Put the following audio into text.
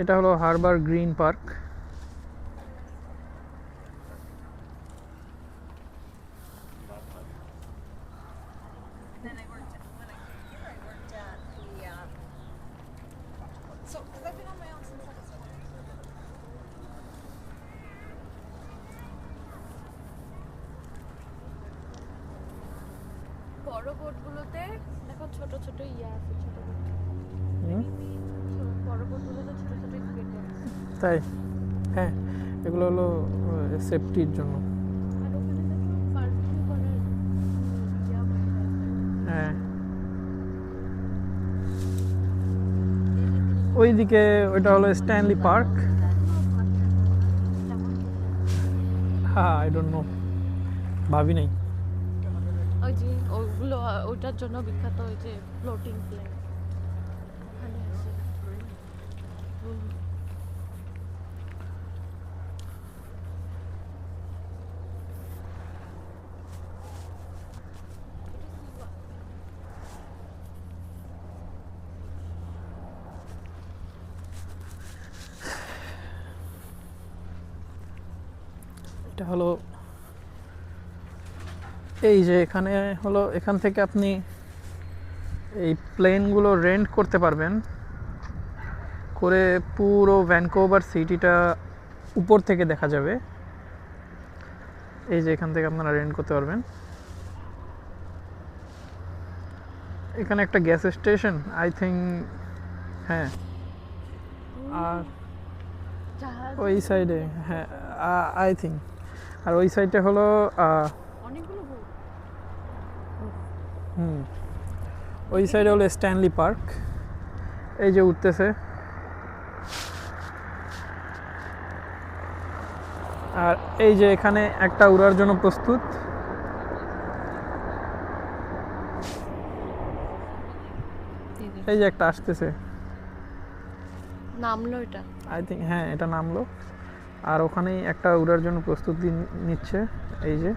এটা হলো Harbour green park. Then I worked when I came here. I worked at the so because I've been on my own since I was 20. বড় বোটগুলোতে দেখো ছোট ছোট ইয়া আছে, ছোট ছোট বড় বোটগুলোতে ছোট ছোট স্পিড আছে। তাই হ্যাঁ, এগুলো হলো সেফটির জন্য। আর ওখানে দেখো বারবিকিউ করার ইয়া বসে আছে। হ্যাঁ, ওইদিকে ওইটা হলো স্ট্যানলি পার্ক। হ্যাঁ, আই ডোন্ট নো, ভাবি নাই। ওই যে ওগুলো ওটার জন্য বিখ্যাত, ওই যে ফ্লোটিং প্লেন ওখানে আছে। এটা হলো এই যে এখানে হলো, এখান থেকে আপনি এই প্লেনগুলো রেন্ট করতে পারবেন, করে পুরো ভ্যানকুভার সিটিটা উপর থেকে দেখা যাবে। এই যে এখান থেকে আপনারা রেন্ট করতে পারবেন। এখানে একটা গ্যাস স্টেশন আই থিঙ্ক, হ্যাঁ। আর ওই সাইডে, হ্যাঁ আই থিঙ্ক, আর ওই সাইডে হলো অনেকগুলো বোট। ওই সাইডে হলো স্ট্যানলি পার্ক। এই যে উঠতেছে। আর এই যে এখানে একটা উড়ার জন্য প্রস্তুত। এই যে একটা আসতেছে, নামলো এটা। আই থিঙ্ক, হ্যাঁ এটা নামলো। আর ওখানেই একটা উড়ার জন্য প্রস্তুতি নিচ্ছে। এই যে